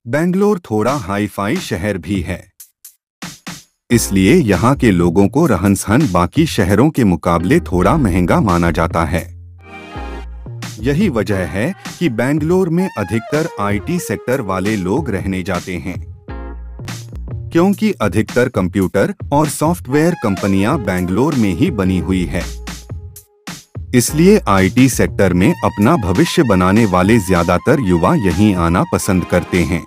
बेंगलोर थोड़ा हाई-फाई शहर भी है, इसलिए यहाँ के लोगों को रहन-सहन बाकी शहरों के मुकाबले थोड़ा महंगा माना जाता है। यही वजह है कि बेंगलोर में अधिकतर आईटी सेक्टर वाले लोग रहने जाते हैं, क्योंकि अधिकतर कंप्यूटर और सॉफ्टवेयर कंपनियां बेंगलोर में ही बनी हुई है। इसलिए आईटी सेक्टर में अपना भविष्य बनाने वाले ज्यादातर युवा यहीं आना पसंद करते हैं।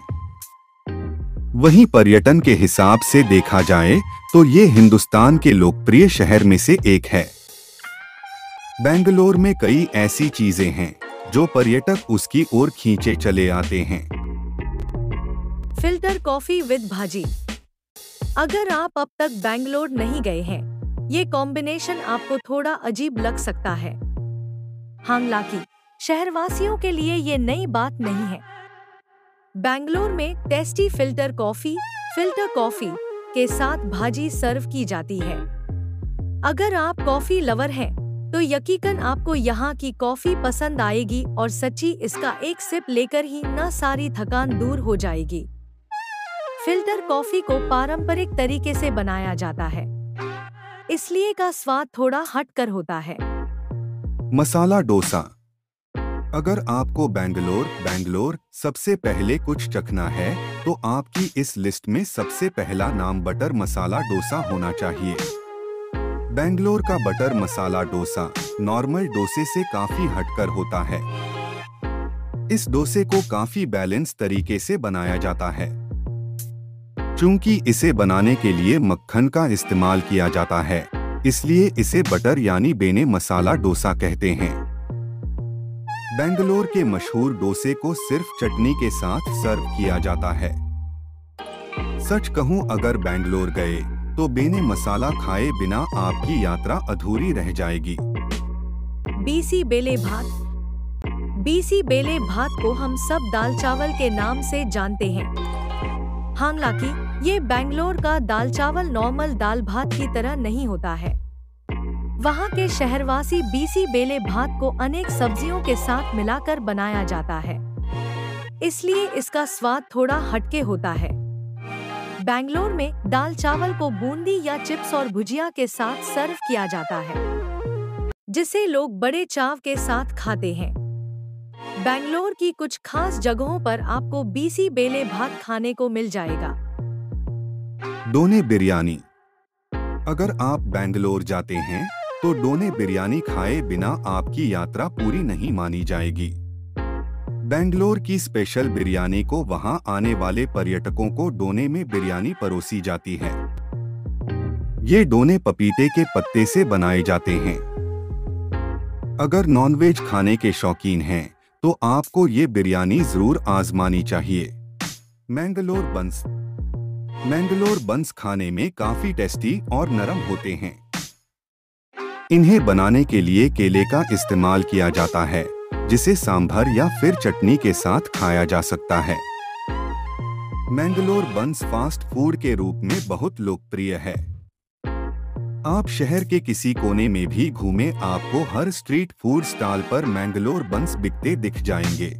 वहीं पर्यटन के हिसाब से देखा जाए तो ये हिंदुस्तान के लोकप्रिय शहर में से एक है। बेंगलोर में कई ऐसी चीजें हैं जो पर्यटक उसकी ओर खींचे चले आते हैं। फिल्टर कॉफी विद भाजी। अगर आप अब तक बेंगलोर नहीं गए हैं, ये कॉम्बिनेशन आपको थोड़ा अजीब लग सकता है। हालांकि शहरवासियों के लिए ये नई बात नहीं है। बेंगलोर में टेस्टी फिल्टर कॉफी के साथ भाजी सर्व की जाती है। अगर आप कॉफी लवर हैं, तो यकीनन आपको यहाँ की कॉफी पसंद आएगी और सच्ची इसका एक सिप लेकर ही न सारी थकान दूर हो जाएगी। फिल्टर कॉफी को पारंपरिक तरीके से बनाया जाता है, इसलिए का स्वाद थोड़ा हटकर होता है। मसाला डोसा। अगर आपको बेंगलोर सबसे पहले कुछ चखना है, तो आपकी इस लिस्ट में सबसे पहला नाम बटर मसाला डोसा होना चाहिए। बेंगलोर का बटर मसाला डोसा नॉर्मल डोसे से काफी हटकर होता है। इस डोसे को काफी बैलेंस तरीके से बनाया जाता है। चूंकि इसे बनाने के लिए मक्खन का इस्तेमाल किया जाता है, इसलिए इसे बटर यानी बेने मसाला डोसा कहते हैं। बेंगलोर के मशहूर डोसे को सिर्फ चटनी के साथ सर्व किया जाता है। सच कहूं, अगर बेंगलोर गए तो बेने मसाला खाए बिना आपकी यात्रा अधूरी रह जाएगी। बीसी बेले भात। बीसी बेले भात को हम सब दाल चावल के नाम से जानते हैं। हालांकि ये बेंगलोर का दाल चावल नॉर्मल दाल भात की तरह नहीं होता है। वहाँ के शहरवासी बीसी बेले भात को अनेक सब्जियों के साथ मिलाकर बनाया जाता है, इसलिए इसका स्वाद थोड़ा हटके होता है। बेंगलोर में दाल चावल को बूंदी या चिप्स और भुजिया के साथ सर्व किया जाता है, जिसे लोग बड़े चाव के साथ खाते हैं। बेंगलोर की कुछ खास जगहों पर आपको बीसी बेले भात खाने को मिल जाएगा। डोने बिरयानी। अगर आप बेंगलोर जाते हैं तो डोने बिरयानी खाए बिना आपकी यात्रा पूरी नहीं मानी जाएगी। बेंगलोर की स्पेशल बिरयानी को वहां आने वाले पर्यटकों को डोने में बिरयानी परोसी जाती है। ये डोने पपीते के पत्ते से बनाए जाते हैं। अगर नॉनवेज खाने के शौकीन हैं, तो आपको ये बिरयानी जरूर आजमानी चाहिए। मैंगलोर बंस खाने में काफी टेस्टी और नरम होते हैं। इन्हें बनाने के लिए केले का इस्तेमाल किया जाता है, जिसे सांभर या फिर चटनी के साथ खाया जा सकता है। मैंगलोर बंस फास्ट फूड के रूप में बहुत लोकप्रिय है। आप शहर के किसी कोने में भी घूमें, आपको हर स्ट्रीट फूड स्टॉल पर मैंगलोर बंस बिकते दिख जाएंगे।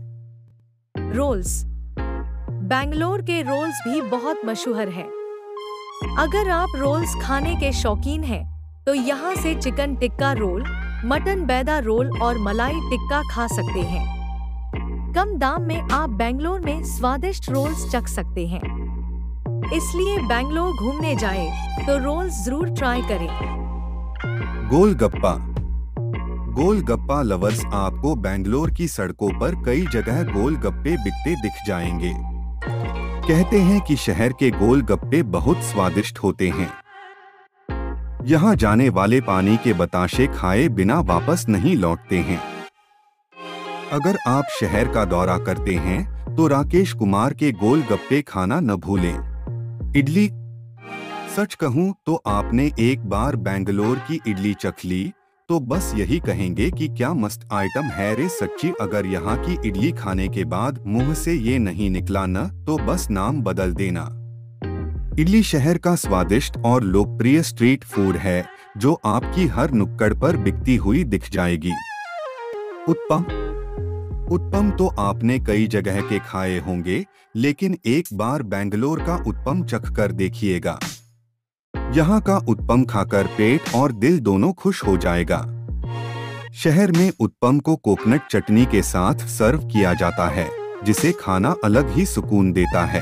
रोल्स। बेंगलोर के रोल्स भी बहुत मशहूर हैं। अगर आप रोल्स खाने के शौकीन हैं, तो यहाँ से chicken tikka roll, mutton baida roll और मलाई टिक्का खा सकते हैं। कम दाम में आप बेंगलोर में स्वादिष्ट रोल्स चख सकते हैं। इसलिए बेंगलोर घूमने जाएं तो रोल्स जरूर ट्राई करें। गोलगप्पा लवर्स, आपको बेंगलोर की सड़कों पर कई जगह गोलगप्पे बिकते दिख जाएंगे। कहते हैं कि शहर के गोलगप्पे बहुत स्वादिष्ट होते हैं। यहाँ जाने वाले पानी के बताशे खाए बिना वापस नहीं लौटते हैं। अगर आप शहर का दौरा करते हैं, तो राकेश कुमार के गोलगप्पे खाना न भूलें। इडली। सच कहूँ तो आपने एक बार बेंगलोर की इडली चख ली तो बस यही कहेंगे कि क्या मस्त आइटम है रे सच्ची। अगर यहाँ की इडली खाने के बाद मुंह से ये नहीं निकला न, तो बस नाम बदल देना। इडली शहर का स्वादिष्ट और लोकप्रिय स्ट्रीट फूड है, जो आपकी हर नुक्कड़ पर बिकती हुई दिख जाएगी। उत्पम तो आपने कई जगह के खाए होंगे, लेकिन एक बार बेंगलोर का उत्पम चख कर देखिएगा। यहाँ का उत्पम खाकर पेट और दिल दोनों खुश हो जाएगा। शहर में उत्पम को कोकोनट चटनी के साथ सर्व किया जाता है, जिसे खाना अलग ही सुकून देता है।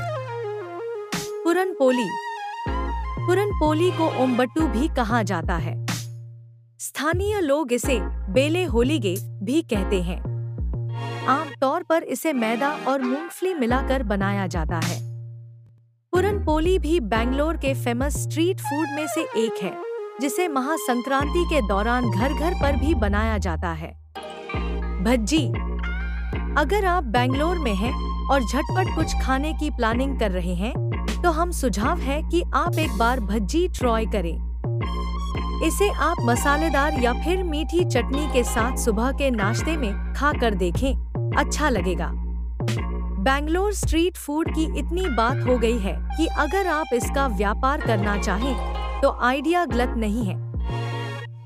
पुरनपोली। पुरनपोली को ओम्बट्टू भी कहा जाता है। स्थानीय लोग इसे बेले होलीगे भी कहते हैं। आमतौर पर इसे मैदा और मूंगफली मिलाकर बनाया जाता है। पुरनपोली भी बेंगलोर के फेमस स्ट्रीट फूड में से एक है, जिसे महासंक्रांति के दौरान घर घर पर भी बनाया जाता है। भज्जी। अगर आप बेंगलोर में हैं और झटपट कुछ खाने की प्लानिंग कर रहे हैं, तो हम सुझाव है कि आप एक बार भज्जी ट्राई करें। इसे आप मसालेदार या फिर मीठी चटनी के साथ सुबह के नाश्ते में खा कर देखें, अच्छा लगेगा। बेंगलोर स्ट्रीट फूड की इतनी बात हो गई है कि अगर आप इसका व्यापार करना चाहें, तो आइडिया गलत नहीं है।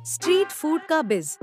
स्ट्रीट फूड का बिज